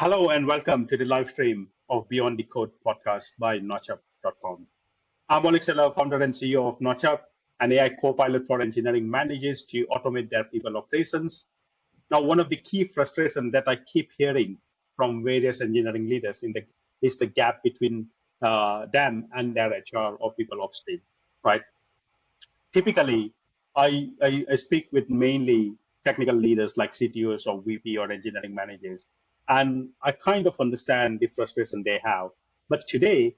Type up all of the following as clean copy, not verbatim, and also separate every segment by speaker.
Speaker 1: Hello and welcome to the live stream of Beyond the Code podcast by Notchup.com. I'm Maulik Sailor, founder and CEO of Notchup, an AI co-pilot for engineering managers to automate their people operations. Now, one of the key frustrations that I keep hearing from various engineering leaders is the gap between them and their HR or people upstream, right? Typically, I speak with mainly technical leaders like CTOs or VP or engineering managers, and I kind of understand the frustration they have. But today,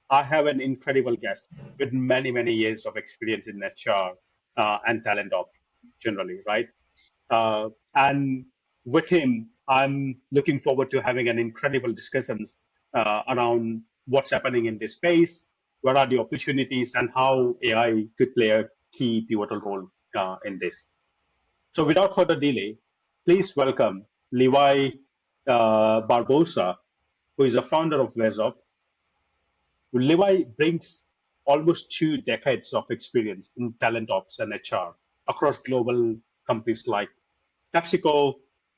Speaker 1: I have an incredible guest with many, many years of experience in HR and talent ops generally, right? And with him, I'm looking forward to having an incredible discussions around what's happening in this space, what are the opportunities, and how AI could play a key pivotal role in this. So, without further delay, please welcome Levi Barbosa, who is a founder of Wesop. Levi brings almost 2 decades of experience in talent ops and HR across global companies like PepsiCo,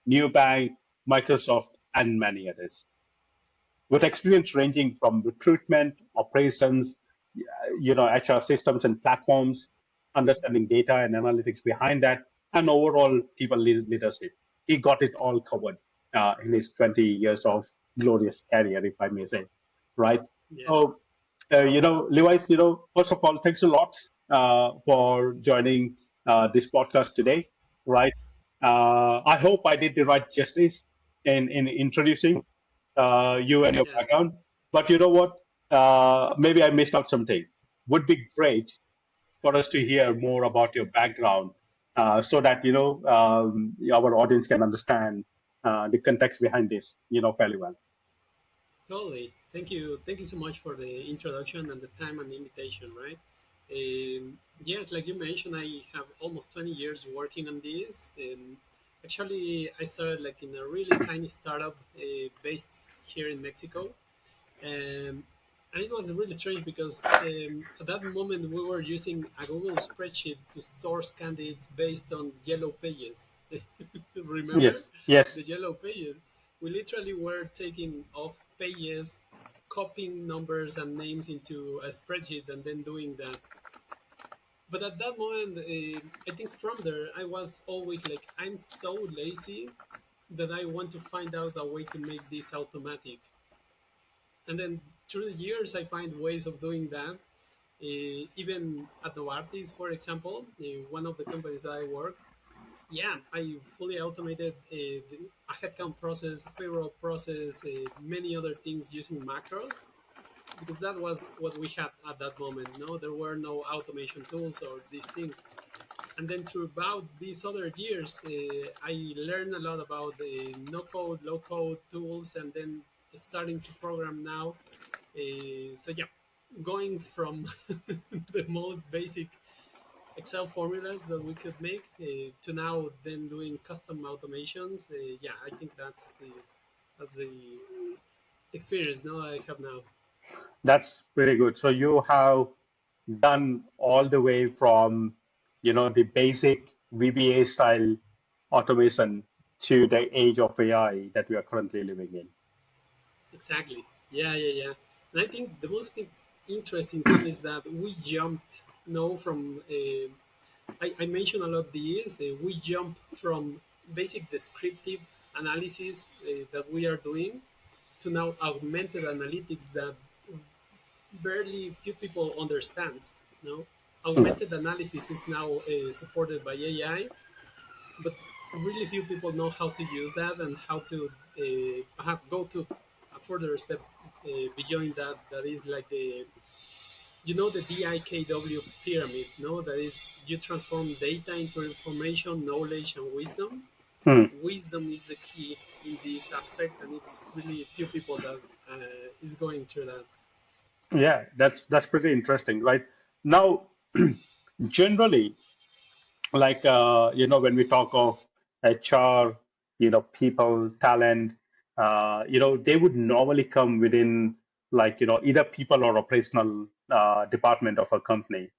Speaker 1: Nubank, Microsoft, and many others. With experience ranging from recruitment, operations, HR systems and platforms, understanding data and analytics behind that, and overall people leadership. He got it all covered in his 20 years of glorious career, if I may say, right?
Speaker 2: Yeah,
Speaker 1: So, Levi's, first of all, thanks a lot for joining this podcast today, right? I hope I did the right justice in introducing you and your
Speaker 2: yeah,
Speaker 1: background. But you know what? Maybe I missed out something. Would be great for us to hear more about your background, so that our audience can understand the context behind this, fairly well.
Speaker 2: totally. Thank you so much for the introduction and the time and the invitation. Right? Yes, like you mentioned, I have almost 20 years working on this. Actually, I started like in a really tiny startup based here in Mexico. Um, and it was really strange because at that moment we were using a Google spreadsheet to source candidates based on yellow pages. Remember
Speaker 1: Yes,
Speaker 2: the
Speaker 1: yes,
Speaker 2: yellow pages? We literally were taking off pages, copying numbers and names into a spreadsheet, and then doing that. But at that moment, I think from there, I was always like, I'm so lazy that I want to find out a way to make this automatic. And then through the years, I find ways of doing that. Even at Novartis, for example, one of the companies that I work, yeah, I fully automated a headcount process, payroll process, many other things using macros because that was what we had at that moment. No, there were no automation tools or these things. And then throughout these other years, I learned a lot about the no code, low code tools, and then starting to program now. So yeah, going from the most basic Excel formulas that we could make to now then doing custom automations. Yeah, I think that's the experience now I have now.
Speaker 1: that's pretty good. So you have done all the way from, the basic VBA style automation to the age of AI that we are currently living in.
Speaker 2: Exactly. Yeah, yeah, yeah. And I think the most interesting thing is that we jumped, no, from I mentioned a lot these. We jump from basic descriptive analysis that we are doing to now augmented analytics that barely few people understands. No,
Speaker 1: Mhm.
Speaker 2: augmented analysis is now supported by AI, but really few people know how to use that and how to go to a further step beyond that. That is like the DIKW pyramid. No, that is you transform data into information, knowledge, and wisdom.
Speaker 1: Hmm.
Speaker 2: Wisdom is the key in this aspect, and it's really few people that is going through that.
Speaker 1: Yeah, that's pretty interesting, right? Now, generally, like when we talk of HR, people, talent, they would normally come within, like, either people or operational department of a company,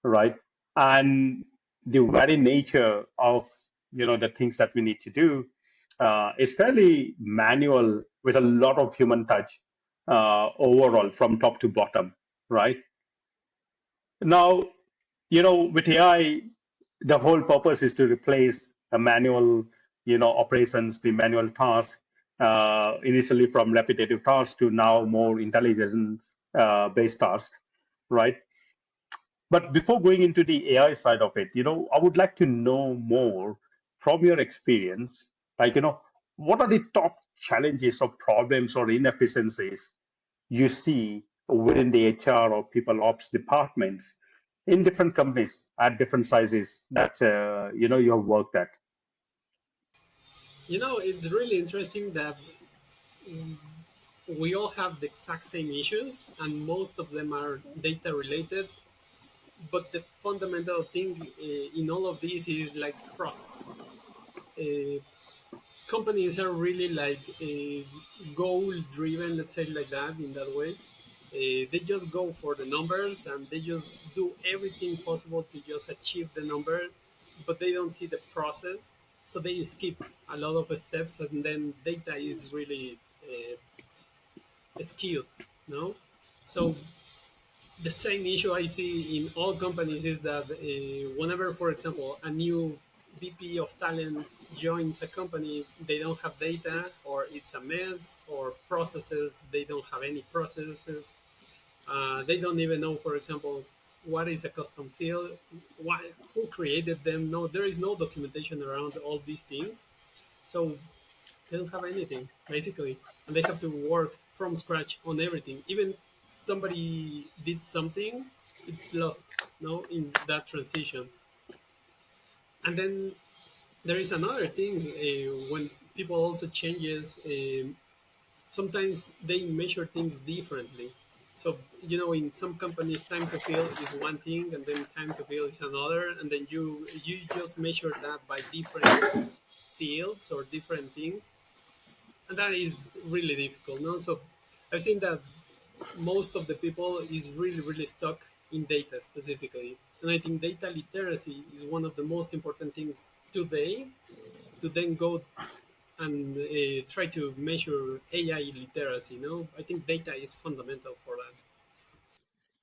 Speaker 1: right? And the very nature of the things that we need to do is fairly manual with a lot of human touch overall from top to bottom, right? Now, with AI, the whole purpose is to replace a manual, operations, the manual task, initially from repetitive tasks to now more intelligence based tasks, right? But before going into the AI side of it, I would like to know more from your experience, like, what are the top challenges or problems or inefficiencies you see within the HR or people ops departments in different companies at different sizes that, you have worked at?
Speaker 2: It's really interesting that we all have the exact same issues, and most of them are data related. But the fundamental thing in all of this is like process. Uh, Companies are really like goal driven, let's say like that, in that way. They just go for the numbers and they just do everything possible to just achieve the number, but they don't see the process, so they skip a lot of steps, and then data is really skewed, no? So the same issue I see in all companies is that whenever, for example, a new VP of talent joins a company, they don't have data, or it's a mess, or processes, they don't have any processes. They don't even know, for example, what is a custom field, who created them. No, there is no documentation around all these things. So they don't have anything basically, and they have to work from scratch on everything. Even somebody did something, it's lost, no, in that transition. And then there is another thing, when people also changes, sometimes they measure things differently. So in some companies, time to fill is one thing, and then time to fill is another, and then you just measure that by different fields or different things, and that is really difficult. No, so I've seen that most of the people is really really stuck in data specifically, and I think data literacy is one of the most important things today, to then go and try to measure AI literacy. No, I think data is fundamental for that.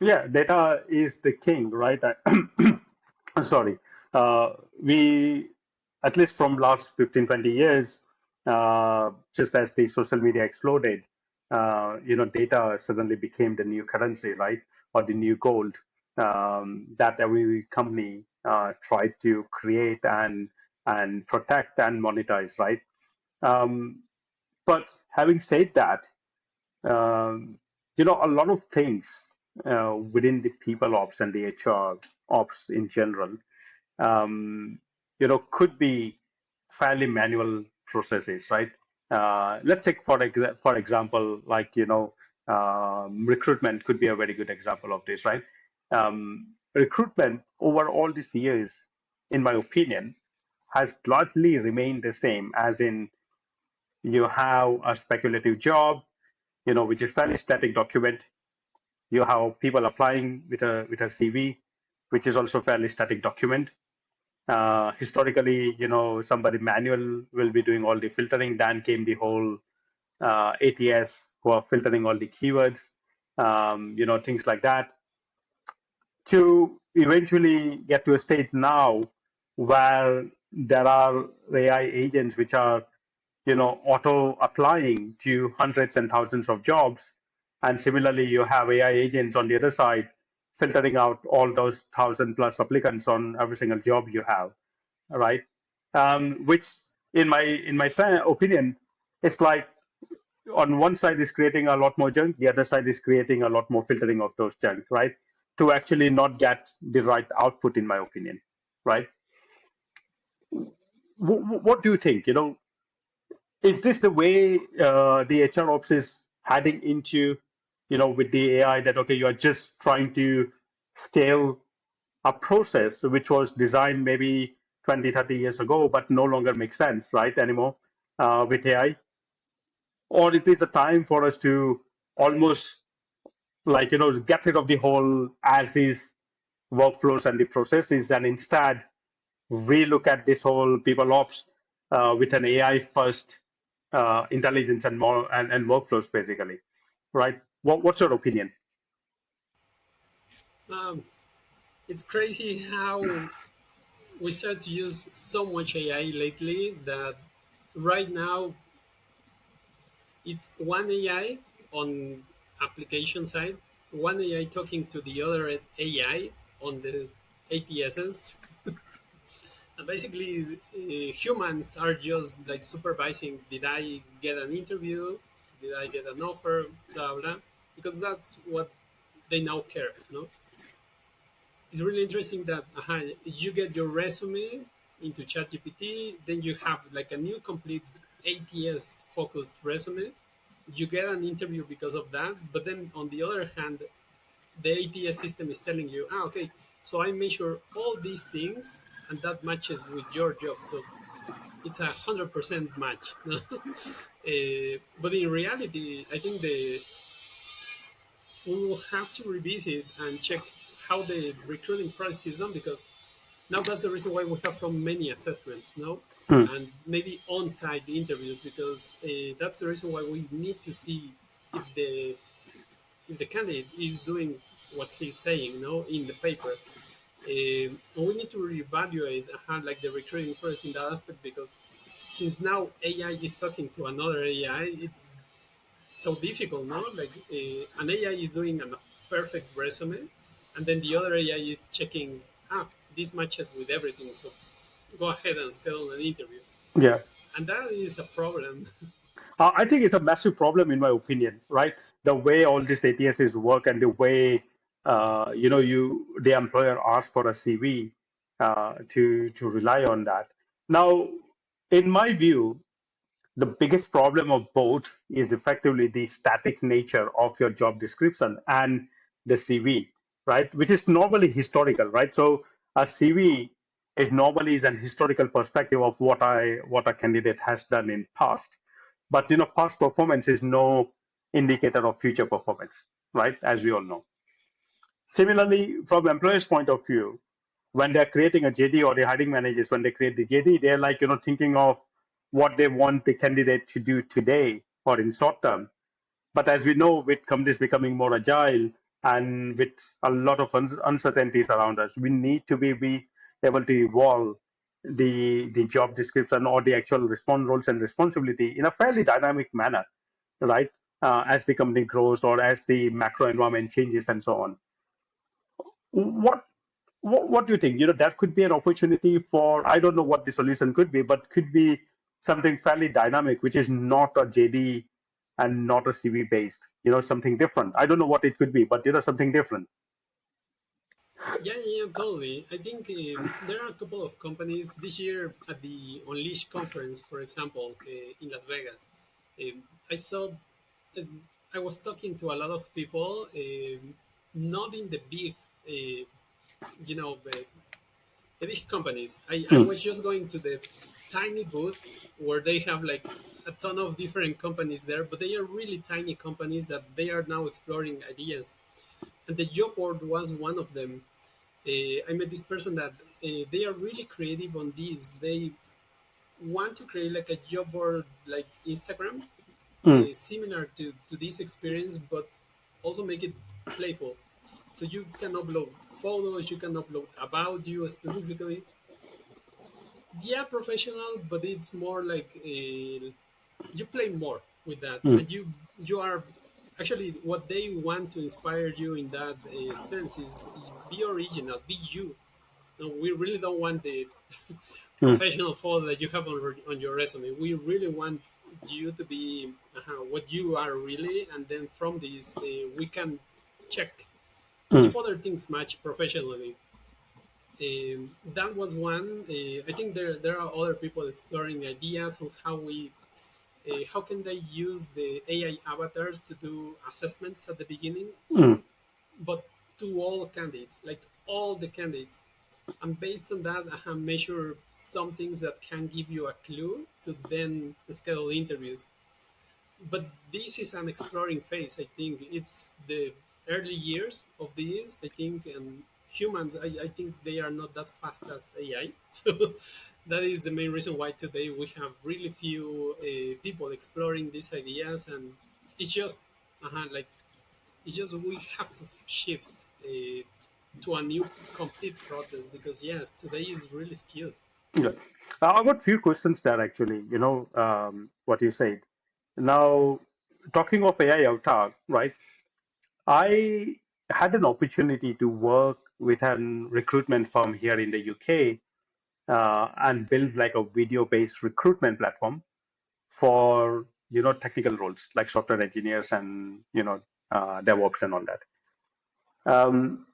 Speaker 1: Yeah, data is the king, right? Sorry. We, at least from last 15, 20 years, just as the social media exploded, data suddenly became the new currency, right? Or the new gold that every company tried to create and protect and monetize, right? Um, but having said that, a lot of things within the people ops and the HR ops in general, could be fairly manual processes, right? Let's take for example, like recruitment could be a very good example of this, right? Recruitment over all these years, in my opinion, has largely remained the same, as in you have a speculative job, which is fairly static document. You have people applying with a CV, which is also fairly static document. Historically, somebody manual will be doing all the filtering. Then came the whole ATS who are filtering all the keywords, things like that, to eventually get to a state now where there are AI agents which are, auto applying to hundreds and thousands of jobs. And similarly, you have AI agents on the other side filtering out all those 1,000+ applicants on every single job you have, right? Which, in my opinion, it's like on one side is creating a lot more junk, the other side is creating a lot more filtering of those junk, right? To actually not get the right output, in my opinion, right? What do you think? Is this the way the HR ops is heading into, with the AI, that, okay, you are just trying to scale a process which was designed maybe 20, 30 years ago, but no longer makes sense, right, anymore with AI? Or it is a time for us to almost, like, get rid of the whole as is workflows and the processes, and instead relook at this whole people ops with an AI first intelligence and more and workflows basically, right? What's your opinion?
Speaker 2: Um, it's crazy how we start to use so much AI lately that right now it's one AI on application side, one AI talking to the other AI on the ATSs. And basically, humans are just like supervising. Did I get an interview? Did I get an offer? Blah blah. Because that's what they now care. No, it's really interesting that you get your resume into ChatGPT, then you have like a new complete ATS focused resume. You get an interview because of that, but then on the other hand, the ATS system is telling you, okay, so I measure all these things, and that matches with your job. So it's 100% match. But in reality, I think we will have to revisit and check how the recruiting process is done, because now that's the reason why we have so many assessments, no,
Speaker 1: Hmm.
Speaker 2: and maybe on-site interviews, because that's the reason why we need to see if the candidate is doing what he's saying, no, in the paper. And we need to reevaluate like the recruiting process in that aspect, because since now AI is talking to another AI, it's so difficult, no? Like an AI is doing a perfect resume, and then the other AI is checking, this matches with everything, so go ahead and schedule an interview.
Speaker 1: Yeah.
Speaker 2: And that is a problem.
Speaker 1: I think it's a massive problem in my opinion, right? The way all these ATSs work and the way the employer asks for a CV to rely on that. Now, in my view, the biggest problem of both is effectively the static nature of your job description and the CV, right? Which is normally historical, right? So a CV is normally is an historical perspective of what a candidate has done in past. But past performance is no indicator of future performance, right? As we all know. Similarly, from employer's point of view, when they're creating a JD or the hiring managers, when they create the JD, they're like, thinking of what they want the candidate to do today or in short term. But as we know, with companies becoming more agile and with a lot of uncertainties around us, we need to be able to evolve the job description or the actual response roles and responsibility in a fairly dynamic manner, right? As the company grows or as the macro environment changes and so on. What what do you think? That could be an opportunity for, I don't know what the solution could be, but could be something fairly dynamic, which is not a JD and not a CV based, something different. I don't know what it could be, but something different.
Speaker 2: Yeah, yeah, totally. I think there are a couple of companies this year at the Unleash conference, for example, in Las Vegas. I saw, I was talking to a lot of people, not in the big, you know, the big companies. I
Speaker 1: Mm,
Speaker 2: was just going to the tiny booths where they have like a ton of different companies there, but they are really tiny companies that they are now exploring ideas. And the job board was one of them. I met this person that they are really creative on this. They want to create like a job board like Instagram,
Speaker 1: mm,
Speaker 2: similar to this experience, but also make it playful. So you can upload photos, you can upload about you specifically. Yeah, professional, but it's more like you play more with that,
Speaker 1: mm,
Speaker 2: and you are actually what they want to inspire you in that sense is be original, be you. No, we really don't want the
Speaker 1: mm,
Speaker 2: professional photo that you have on your resume. We really want you to be what you are really, and then from this, we can check
Speaker 1: mm,
Speaker 2: if other things match professionally. That was one. I think there are other people exploring ideas on how can they use the AI avatars to do assessments at the beginning,
Speaker 1: mm,
Speaker 2: but to all candidates, like all the candidates. And based on that, I have measured some things that can give you a clue to then schedule interviews. But this is an exploring phase. I think it's the early years of this. I think, and humans, I think they are not that fast as AI. So that is the main reason why today we have really few people exploring these ideas, and it's just like it's just we have to shift to a new complete process, because yes, today is really skewed.
Speaker 1: Yeah. I've got few questions there actually, what you said. Now, talking of AI avatar, right? I had an opportunity to work with an recruitment firm here in the UK and build like a video-based recruitment platform for technical roles like software engineers and DevOps and all that. Um,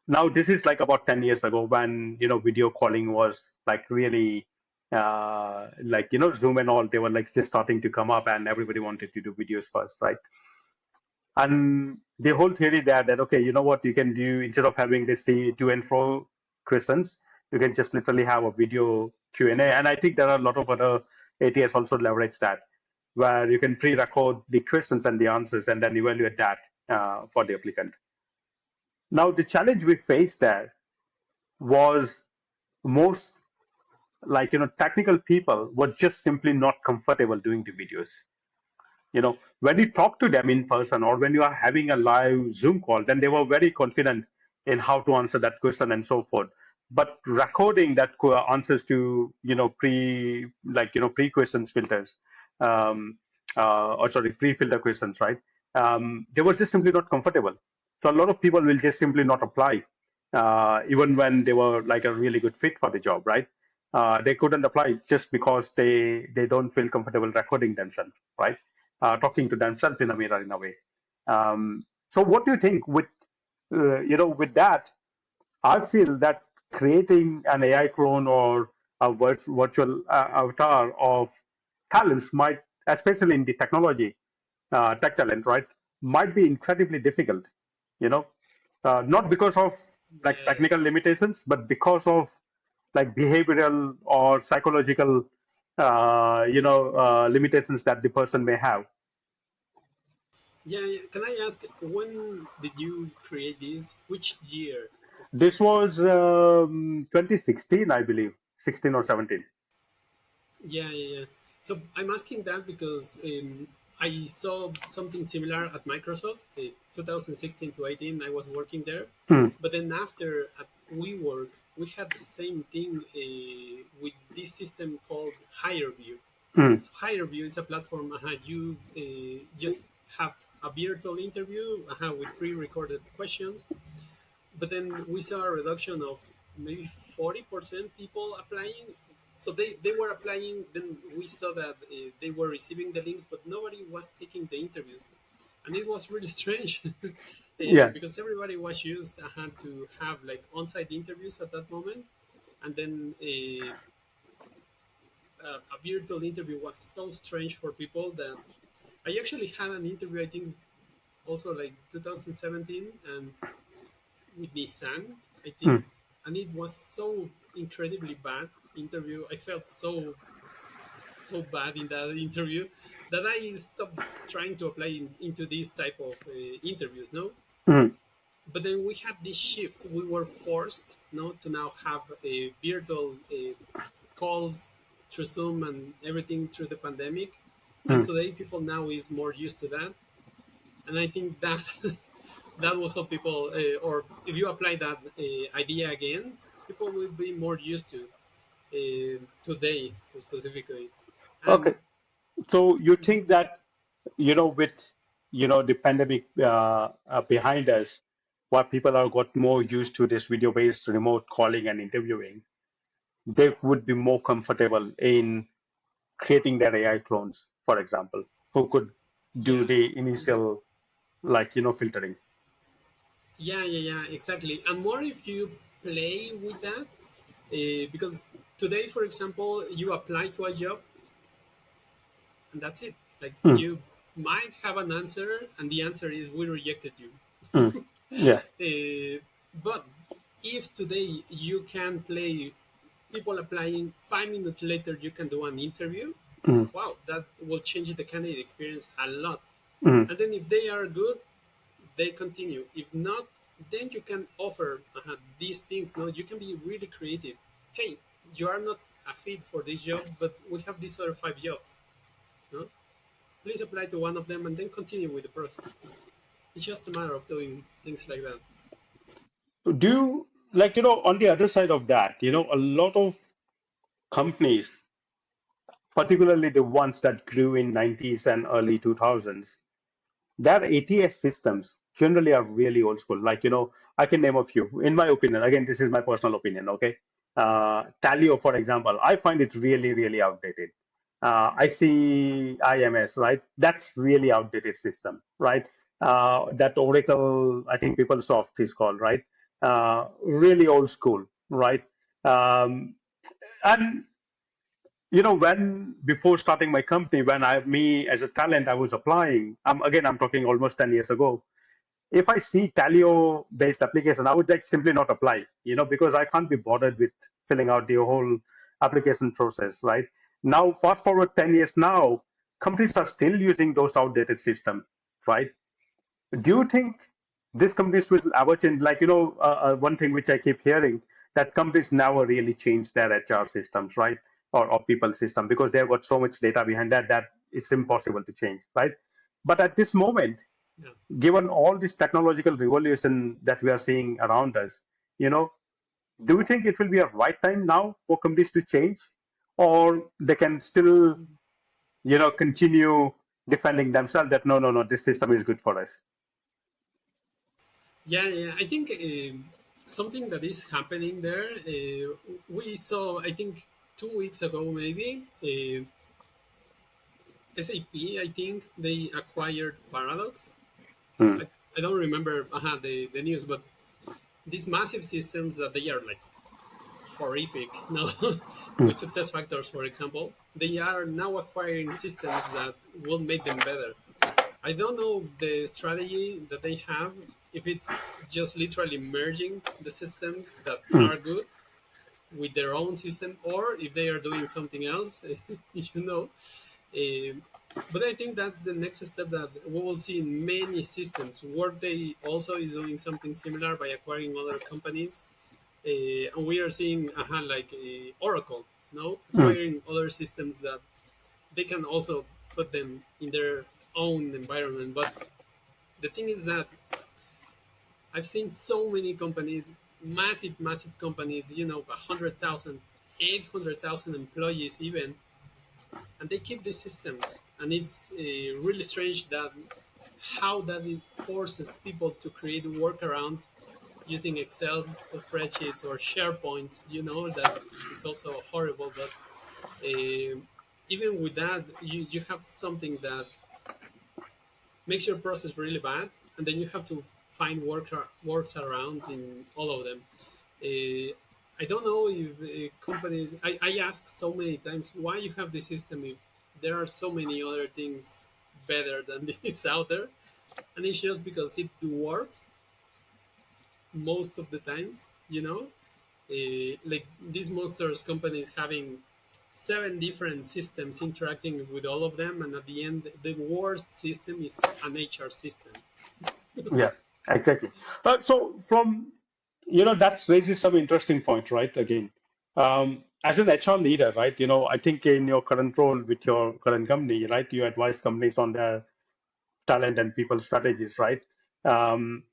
Speaker 1: Now this is like about 10 years ago when video calling was like really like Zoom and all, they were like just starting to come up and everybody wanted to do videos first, right? And the whole theory there that okay, you know what you can do instead of having this to and fro questions, you can just literally have a video Q&A. And I think there are a lot of other ATS also leverage that, where you can pre-record the questions and the answers and then evaluate that for the applicant. Now the challenge we faced there was most like technical people were just simply not comfortable doing the videos. When you talk to them in person or when you are having a live Zoom call, then they were very confident in how to answer that question and so forth. But recording that answers to pre questions filters, or sorry, pre filter questions, right? They were just simply not comfortable. So a lot of people will just simply not apply, even when they were like a really good fit for the job, right? They couldn't apply just because they don't feel comfortable recording themselves, right? Talking to themselves in a mirror in a way. So what do you think with with that? I feel that creating an AI clone or a virtual avatar of talents might, especially in the technology, tech talent, right, might be incredibly difficult. You know, not because of like
Speaker 2: Yeah,
Speaker 1: technical limitations, but because of like behavioral or psychological, limitations that the person may have.
Speaker 2: yeah, yeah. Can I ask, when did you create this? Which year
Speaker 1: This
Speaker 2: specifically?
Speaker 1: was 2016, I believe, 16 or 17.
Speaker 2: Yeah, yeah, yeah. So I'm asking that because I saw something similar at Microsoft, 2016 to 18. I was working there,
Speaker 1: Mm,
Speaker 2: but then after at WeWork, we had the same thing with this system called HireView.
Speaker 1: mm,
Speaker 2: So HireView is a platform. You just have a virtual interview with pre-recorded questions, but then we saw a reduction of maybe 40% people applying. So they were applying, then we saw that they were receiving the links, but nobody was taking the interviews. And it was really strange
Speaker 1: yeah.
Speaker 2: because everybody was used to have like on-site interviews at that moment. And then a virtual interview was so strange for people that I actually had an interview, I think also like 2017, and with Nissan, I think,
Speaker 1: Mm,
Speaker 2: and it was so incredibly bad interview. I felt so bad in that interview that I stopped trying to apply into these type of interviews. No,
Speaker 1: mm,
Speaker 2: but then we had this shift. We were forced, no, to now have a virtual calls through Zoom and everything through the pandemic. And
Speaker 1: mm.
Speaker 2: today, people now is more used to that, and I think that that will help people, or if you apply that idea again, people will be more used to today specifically.
Speaker 1: Okay.
Speaker 2: And
Speaker 1: So you
Speaker 2: mhm,
Speaker 1: think that, with, the pandemic behind us, what people are got more used to this video-based remote calling and interviewing, they would be more comfortable in creating their AI clones, for example, who could do
Speaker 2: yeah,
Speaker 1: the
Speaker 2: mhm.
Speaker 1: initial, like, filtering.
Speaker 2: Yeah, yeah, yeah, exactly. And more if you play with that, because today, for example, you apply to a job and that's it. Like
Speaker 1: Mm,
Speaker 2: you might have an answer, and the answer is we rejected you.
Speaker 1: mm, yeah.
Speaker 2: But if today you can play people applying, 5 minutes later you can do an interview,
Speaker 1: Mm,
Speaker 2: wow, that will change the candidate experience a lot.
Speaker 1: mm,
Speaker 2: And then if they are good, they continue. If not, then you can offer these things. No, you can be really creative. Hey, you are not a fit for this job, but we have these other five jobs. No, please apply to one of them and then continue with the process. It's just a matter of doing things like that.
Speaker 1: Do you, like, on the other side of that, a lot of companies, particularly the ones that grew in 90s and early 2000s, their ATS systems generally are really old school. Like, I can name a few. In my opinion, again, this is my personal opinion, okay? Talio, for example, I find it's really, really outdated. I see IMS, right? That's really outdated system, right? That Oracle, I think PeopleSoft is called, right? Really old school, right? Um, and when before starting my company, when me as a talent, I was applying. Again, I'm talking almost 10 years ago. If I see Talio based application, I would like simply not apply. Because I can't be bothered with filling out the whole application process, right? Now, fast forward 10 years now, companies are still using those outdated systems, right? Do you think these companies will ever change? Like, one thing which I keep hearing, that companies never really change their HR systems, right? Or people system, because they've got so much data behind that it's impossible to change, right? But at this moment,
Speaker 2: Yeah.
Speaker 1: given all this technological revolution that we are seeing around us, you know, do you think it will be a right time now for companies to change, or they can still, continue defending themselves that no, no, no, this system is good for us?
Speaker 2: Yeah, yeah. I think something that is happening there. We saw, I think, 2 weeks ago, maybe SAP. I think they acquired Paradox.
Speaker 1: Hmm.
Speaker 2: I don't remember the news, but these massive systems that they are like horrific now
Speaker 1: Hmm.
Speaker 2: with success factors, for example, they are now acquiring systems that will make them better. I don't know the strategy that they have, if it's just literally merging the systems that
Speaker 1: Hmm.
Speaker 2: are good with their own system, or if they are doing something else. you know Um, but I think that's the next step that we will see in many systems. Workday also is doing something similar by acquiring other companies, and we are seeing like Oracle, no,
Speaker 1: Hmm.
Speaker 2: acquiring other systems that they can also put them in their own environment. But the thing is that I've seen so many companies, massive, massive companies, 100,000, 800,000 employees even, and they keep these systems. And it's really strange that how that it forces people to create workarounds using Excel spreadsheets or SharePoints. That it's also horrible, but even with that, you have something that makes your process really bad, and then you have to find works around in all of them. I don't know if companies. I ask so many times why you have this system if there are so many other things better than this out there, and it's just because it works most of the times. Like these monsters companies having seven different systems interacting with all of them, and at the end, the worst system is an HR system.
Speaker 1: Yeah, exactly. So from, that raises some interesting point, right? Again, as an HR leader, right? I think in your current role with your current company, right, you advise companies on their talent and people strategies, right? Um,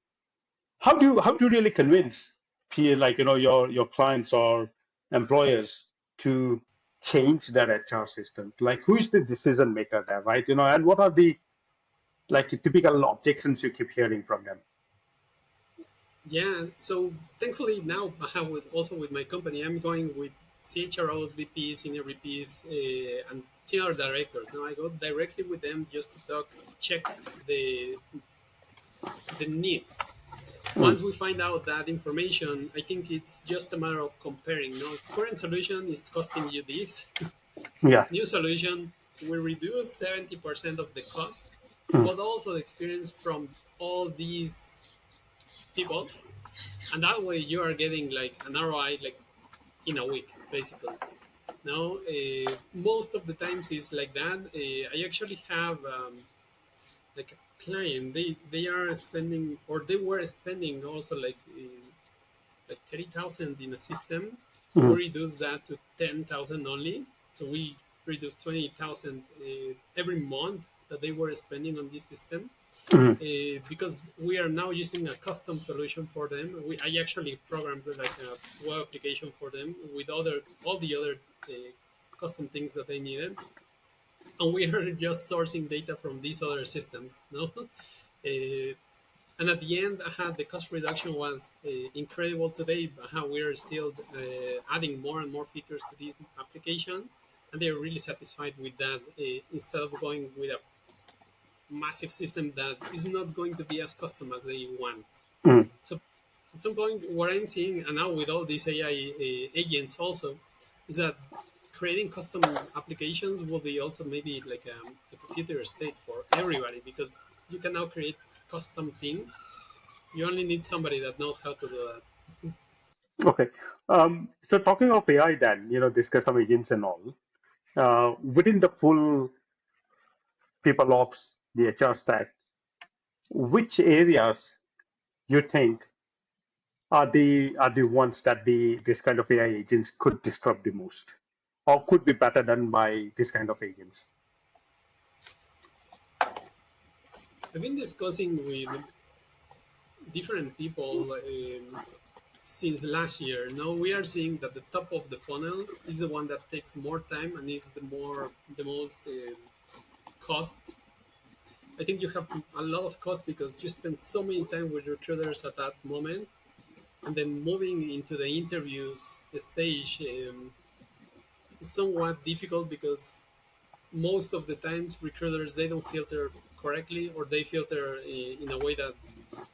Speaker 1: how do you really convince like, your clients or employers to change their HR system? Like, who is the decision maker there, right? And what are the, like, typical objections you keep hearing from them?
Speaker 2: Yeah, so thankfully now I have also with my company, I'm going with CHROs, VPs, senior VPs, and senior directors. Now I go directly with them just to talk, check the needs.
Speaker 1: Mm,
Speaker 2: Once we find out that information, I think it's just a matter of comparing. No, current solution is costing you this.
Speaker 1: yeah.
Speaker 2: New solution will reduce 70% of the cost,
Speaker 1: Mm,
Speaker 2: but also the experience from all these people, and that way you are getting like an ROI like in a week, basically. Now, most of the times is like that. I actually have like a client. They are spending, or they were spending also like 30,000 in a system, We
Speaker 1: mm,
Speaker 2: reduced that to 10,000 only. So we reduced 20,000 every month that they were spending on this system,
Speaker 1: mm,
Speaker 2: because we are now using a custom solution for them. I actually programmed like a web application for them with all the other custom things that they needed, and we are just sourcing data from these other systems. No, and at the end, the cost reduction was incredible today. We are still adding more and more features to this application, and they're really satisfied with that. Instead of going with a massive system that is not going to be as custom as they want.
Speaker 1: mm.
Speaker 2: So at some point, what I'm seeing, and now with all these AI agents also, is that creating custom applications will be also maybe like a future state for everybody, because you can now create custom things. You only need somebody that knows how to do that.
Speaker 1: Okay. So talking of AI, then this custom agents and all within the full people ops, the HR stack, which areas you think are the ones that this kind of AI agents could disrupt the most, or could be better done by this kind of agents?
Speaker 2: I've been discussing with different people since last year. Now we are seeing that the top of the funnel is the one that takes more time and is the most cost. I think you have a lot of cost because you spend so many time with recruiters at that moment, and then moving into the interviews stage is somewhat difficult because most of the times recruiters they don't filter correctly, or they filter in a way that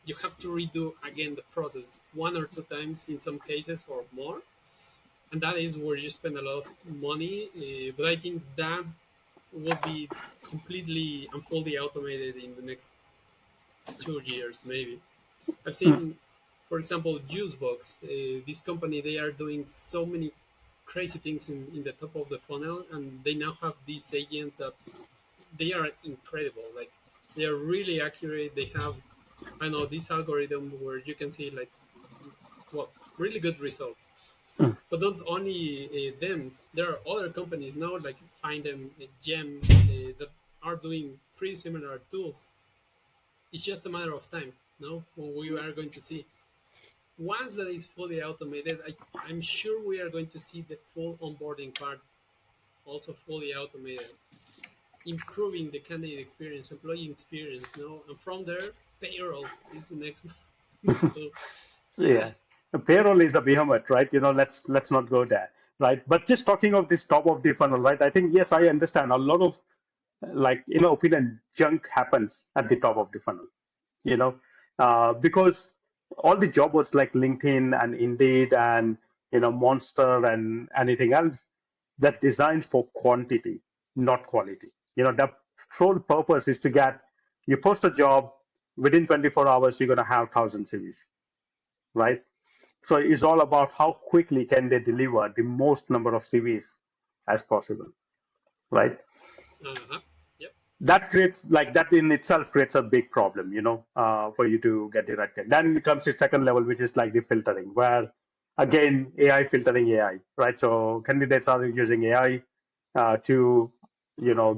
Speaker 2: you have to redo again the process one or two times in some cases or more, and that is where you spend a lot of money. But I think that will be completely and fully automated in the next 2 years maybe. I've
Speaker 1: Mm,
Speaker 2: seen, for example, Juicebox. This company, they are doing so many crazy things in the top of the funnel, and they now have this agent that they are incredible. Like they are really accurate. They have, I know, this algorithm where you can see like, well, really good results.
Speaker 1: mm,
Speaker 2: But not only them, there are other companies now like Find Them, Gem, that are doing pretty similar tools. It's just a matter of time, no, when we are going to see. Once that is fully automated, I'm sure we are going to see the full onboarding part also fully automated, improving the candidate experience, employee experience, no? And from there, payroll is the next one. So, yeah.
Speaker 1: yeah, payroll is a behemoth, right? Let's not go there, right? But just talking of this top of the funnel, right? I think yes, I understand a lot of, like, in my opinion, junk happens at the top of the funnel, you know, because all the job boards like LinkedIn and Indeed and Monster and anything else, that designed for quantity, not quality. The sole purpose is to get you post a job within 24 hours, you're going to have 1,000 CVs, right? So it's all about how quickly can they deliver the most number of CVs as possible, right?
Speaker 2: Uh-huh. Yep.
Speaker 1: That creates, like, that in itself creates a big problem, for you to get directed. Then it comes to second level, which is like the filtering, where again AI filtering AI, right? So candidates are using AI to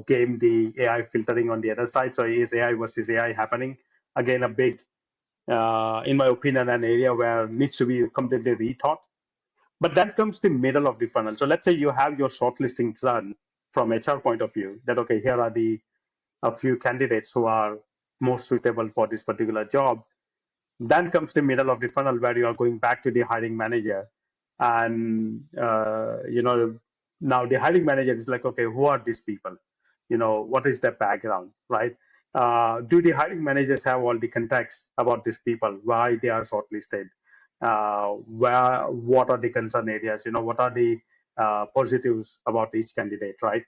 Speaker 1: game the AI filtering on the other side. So is AI versus AI happening? Again, a big, in my opinion, an area where needs to be completely rethought. But then comes the middle of the funnel. So let's say you have your shortlisting done from HR point of view, that okay, here are the a few candidates who are most suitable for this particular job. Then comes the middle of the funnel where you are going back to the hiring manager, and now the hiring manager is like, okay, who are these people? What is their background, right? Do the hiring managers have all the context about these people, why they are shortlisted, what are the concern areas, what are the positives about each candidate, right?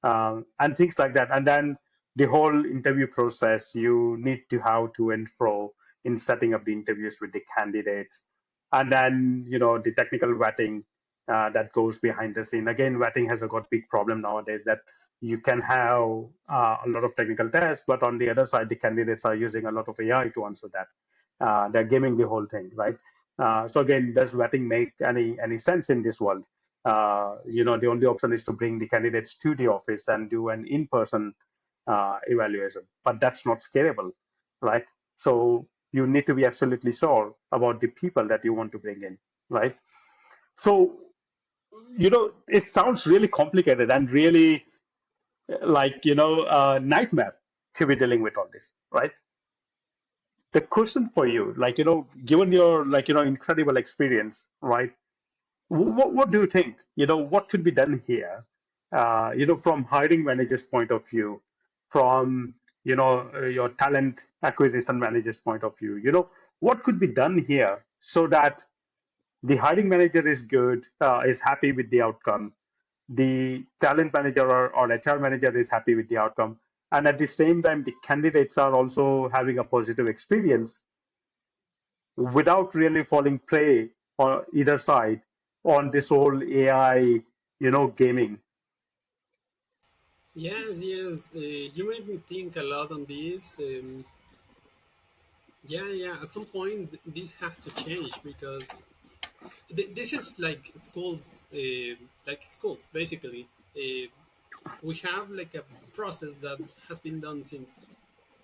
Speaker 1: And things like that. And then the whole interview process, you need to have to and fro in setting up the interviews with the candidates. And then, the technical vetting that goes behind the scene. Again, vetting has a got big problem nowadays, that you can have a lot of technical tests, but on the other side, the candidates are using a lot of AI to answer that. They're gaming the whole thing, right? So again, does vetting make any sense in this world? The only option is to bring the candidates to the office and do an in-person evaluation, but that's not scalable, right? So you need to be absolutely sure about the people that you want to bring in, right? So it sounds really complicated and really like nightmare to be dealing with all this, right? The question for you, like given your incredible experience, right? What do you think? What could be done here? From hiring manager's point of view, from your talent acquisition manager's point of view. What could be done here so that the hiring manager is good, is happy with the outcome, the talent manager or HR manager is happy with the outcome, and at the same time, the candidates are also having a positive experience without really falling prey on either side on this whole AI, gaming.
Speaker 2: Yes, yes. You made me think a lot on this. Yeah, yeah. At some point, this has to change because this is like schools basically. Uh, we have like a process that has been done since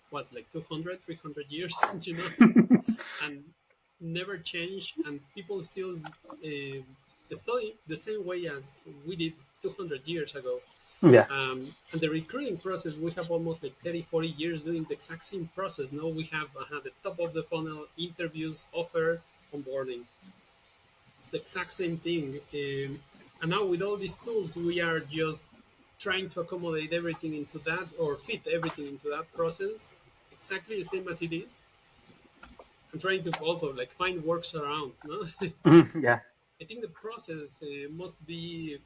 Speaker 2: what, like 200, 300 years, and never change, and people still uh, study the same way as we did 200 years ago.
Speaker 1: Yeah.
Speaker 2: And the recruiting process, we have almost like 30, 40 years doing the exact same process. No, we have the top of the funnel, interviews, offer, onboarding. It's the exact same thing. And now with all these tools, we are just trying to accommodate everything into that, or fit everything into that process exactly the same as it is, and trying to also like find works around. No,
Speaker 1: Yeah.
Speaker 2: I think the process must be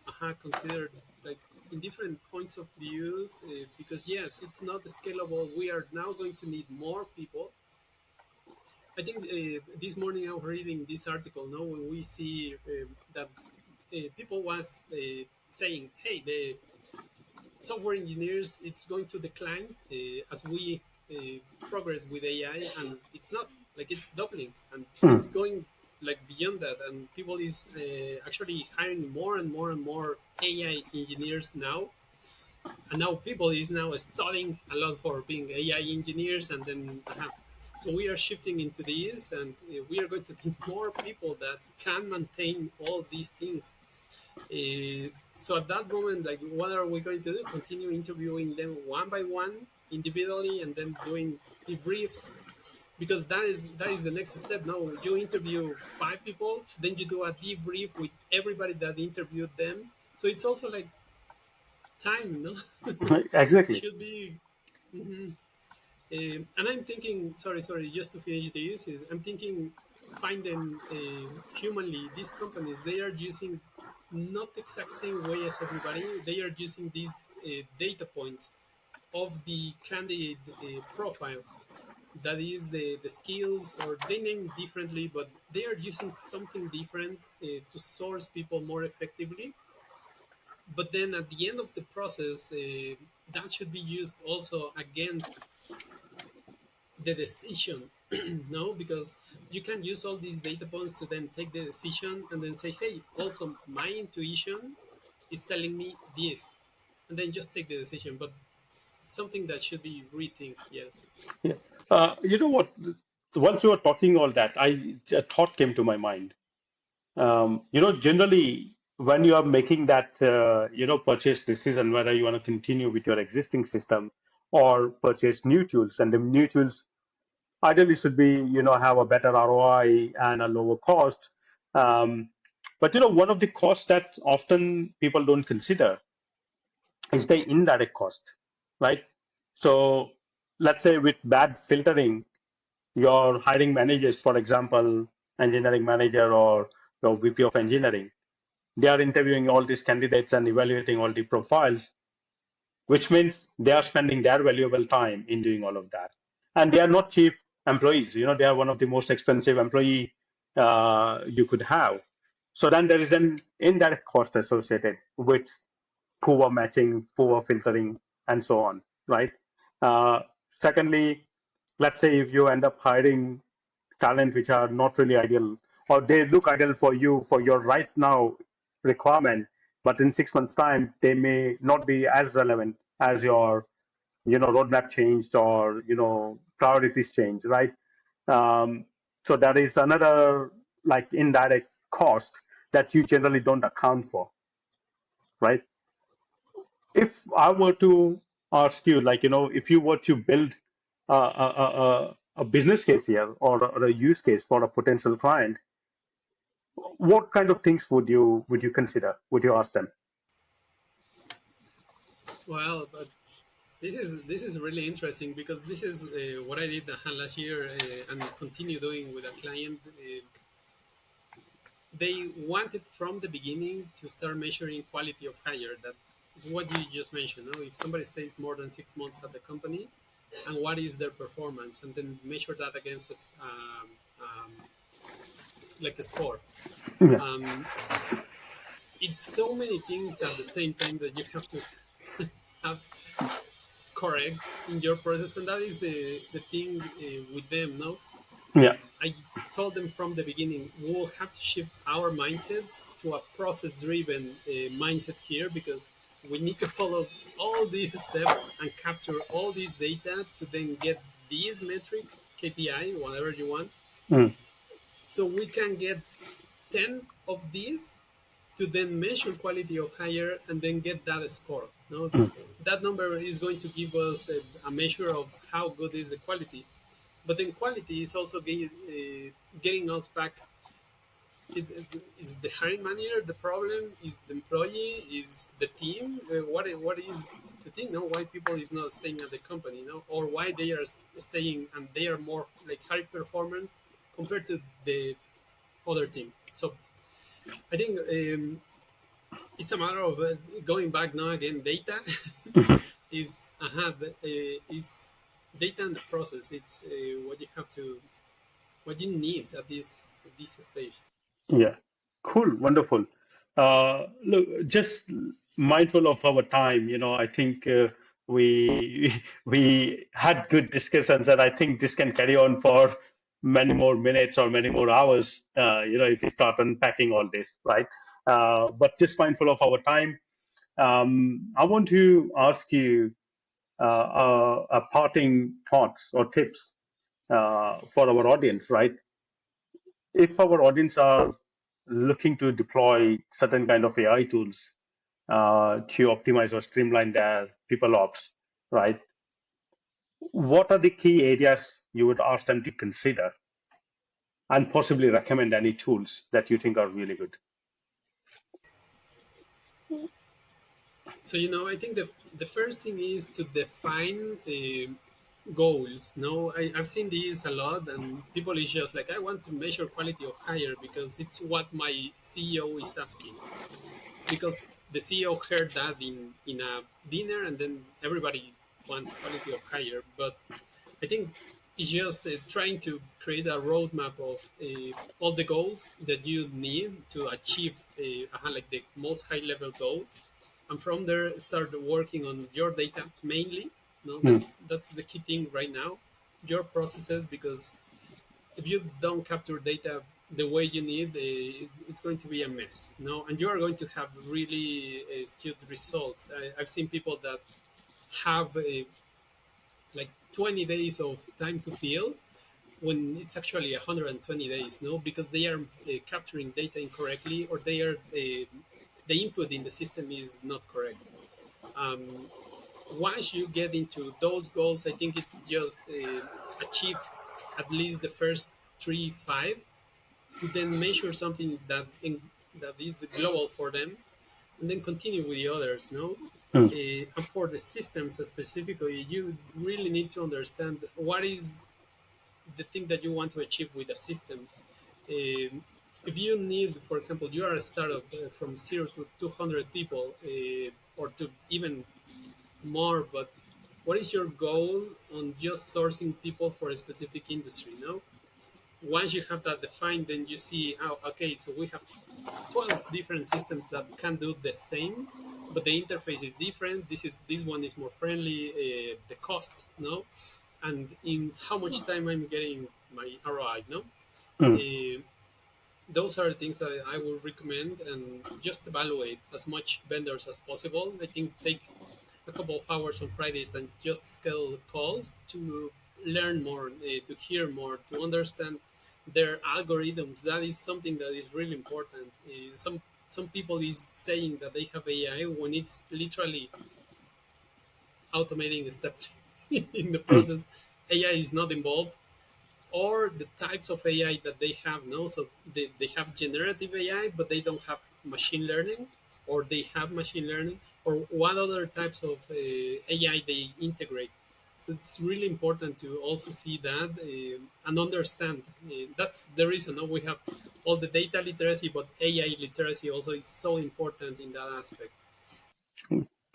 Speaker 2: considered like in different points of views, because yes, it's not scalable. We are now going to need more people. I think this morning I was reading this article. No, when we see that people was saying, "Hey, the software engineers, it's going to decline as we progress with AI, and it's not like it's doubling, and it's
Speaker 1: Hmm.
Speaker 2: going like beyond that, and people is actually hiring more and more and more AI engineers now, and now people is now studying a lot for being AI engineers, and then so we are shifting into this, and we are going to need more people that can maintain all these things. So at that moment, like, what are we going to do? Continue interviewing them one by one, individually, and then doing debriefs, because that is the next step. Now you interview 5 people, then you do a debrief with everybody that interviewed them. So it's also like time, no?
Speaker 1: Exactly.
Speaker 2: Should be. Mhm. And I'm thinking, sorry, just to finish this, I'm thinking, find them humanly. These companies, they are using not the exact same way as everybody. They are using these data points of the candidate profile. That is the skills, or they name differently, but they are using something different to source people more effectively. But then at the end of the process, that should be used also against the decision. No, because you can use all these data points to then take the decision and then say, hey, also my intuition is telling me this, and then just take the decision. But it's something that should be rethink. Yeah.
Speaker 1: Yeah. You know what? Once you were talking all that, a thought came to my mind. Generally, when you are making that, purchase decision, whether you want to continue with your existing system or purchase new tools, and the new tools ideally should be, have a better ROI and a lower cost. Um, but, one of the costs that often people don't consider is the indirect cost, right? So let's say with bad filtering, your hiring managers, for example, engineering manager or your VP of engineering, they are interviewing all these candidates and evaluating all the profiles, which means they are spending their valuable time in doing all of that. And they are not cheap employees. They are one of the most expensive employee you could have. So then there is an indirect cost associated with poor matching, poor filtering, and so on, right? Secondly, let's say if you end up hiring talent which are not really ideal, or they look ideal for you for your right now requirement, but in 6 months' time, they may not be as relevant as your roadmap changed or priorities changed, right? Um, so that is another like indirect cost that you generally don't account for, right? If I were to ask you, like, if you were to build a business case here or a use case for a potential client, what kind of things would you consider? Would you ask them?
Speaker 2: Well, but this is really interesting because this is what I did last year and continue doing with a client. They wanted from the beginning to start measuring quality of hire. That is what you just mentioned. No? If somebody stays more than 6 months at the company, and what is their performance, and then measure that against like a score.
Speaker 1: Yeah,
Speaker 2: Um, it's so many things at the same time that you have to have correct in your process, and that is the thing with them. No,
Speaker 1: yeah,
Speaker 2: I told them from the beginning we will have to shift our mindsets to a process driven mindset here because we need to follow all these steps and capture all this data to then get this metric, KPI, whatever you want,
Speaker 1: mm,
Speaker 2: so we can get 10 of these to then measure quality of hire and then get that score. No,
Speaker 1: mm,
Speaker 2: that number is going to give us a measure of how good is the quality. But then quality is also getting us back. Is the hiring manager the problem? Is the employee? Is the team? What is the thing? No, why people is not staying at the company? No, or why they are staying and they are more like high performance compared to the other team. So I think it's a matter of going back now again. Data
Speaker 1: mhm.
Speaker 2: is data and the process. It's what you have to what you need at this stage.
Speaker 1: Yeah, cool, wonderful. Look, just mindful of our time, I think we we had good discussions, and I think this can carry on for many more minutes or many more hours, if we start unpacking all this, right? But just mindful of our time, I want to ask you a parting thoughts or tips for our audience, right? If our audience are looking to deploy certain kind of AI tools to optimize or streamline their people ops, right? What are the key areas you would ask them to consider and possibly recommend any tools that you think are really good?
Speaker 2: So I think the first thing is to define goals. No, I've seen these a lot, and people is just like, I want to measure quality of hire because it's what my CEO is asking. Because the CEO heard that in a dinner, and then everybody wants quality of hire. But I think it's just trying to create a roadmap of all the goals that you need to achieve like the most high level goal, and from there start working on your data mainly. No,
Speaker 1: Mm,
Speaker 2: that's the key thing right now, your processes, because if you don't capture data the way you need, it's going to be a mess. No, and you are going to have really skewed results. I've seen people that have like 20 days of time to fill when it's actually 120 days. No, because they are capturing data incorrectly, or they are the input in the system is not correct. um, Once you get into those goals, I think it's just achieve at least the first three, five, to then measure something that is global for them, and then continue with the others. No,
Speaker 1: mm,
Speaker 2: and for the systems specifically, you really need to understand what is the thing that you want to achieve with a system. Um, if you need, for example, you are a startup from 0 to 200 people, or to even more, but what is your goal on just sourcing people for a specific industry? No, once you have that defined, then you see, oh, okay, so we have 12 different systems that can do the same, but the interface is different. This one is more friendly. The cost, no, and in how much time I'm getting my ROI, no.
Speaker 1: mm,
Speaker 2: Uh, those are the things that I would recommend, and just evaluate as much vendors as possible. I think take a couple of hours on Fridays and just schedule calls to learn more, to hear more, to understand their algorithms. That is something that is really important. Some people is saying that they have AI when it's literally automating steps in the
Speaker 1: Mm,
Speaker 2: process. AI is not involved, or the types of AI that they have. No, so they have generative AI, but they don't have machine learning, or they have machine learning, or what other types of AI they integrate. So it's really important to also see that and understand. That's the reason, no, we have all the data literacy, but AI literacy also is so important in that aspect.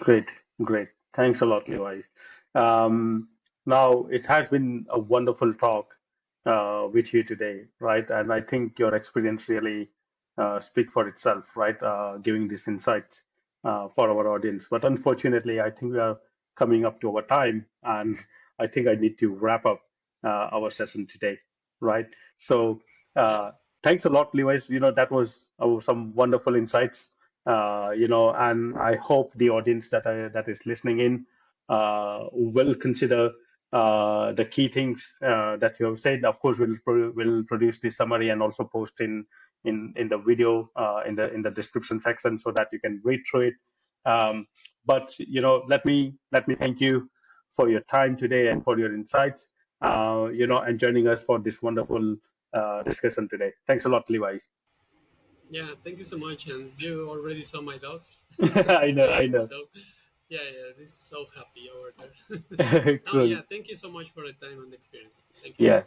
Speaker 1: great, great. Thanks a lot, Levi. Now, it has been a wonderful talk with you today, right? And I think your experience really speak for itself, right? Giving these insights for our audience. But unfortunately, I think we are coming up to our time, and I think I need to wrap up our session today, right? So,
Speaker 2: Yeah.
Speaker 1: thanks a lot, Levi. That was some wonderful insights. And I hope the audience that is listening in will consider the key things that you have said. Of course, we'll produce the summary and also post in the video in the description section so that you can read through it. But let me thank you for your time today and for your insights. And joining us for this wonderful discussion today. Thanks a lot, Levi.
Speaker 2: Yeah, thank you so much. And you already saw my dogs
Speaker 1: I know, I
Speaker 2: playing,
Speaker 1: know.
Speaker 2: so yeah, yeah, this is so happy over there. Oh
Speaker 1: Cool.
Speaker 2: yeah, thank you so much for the time and the experience. Thank you.
Speaker 1: Yeah.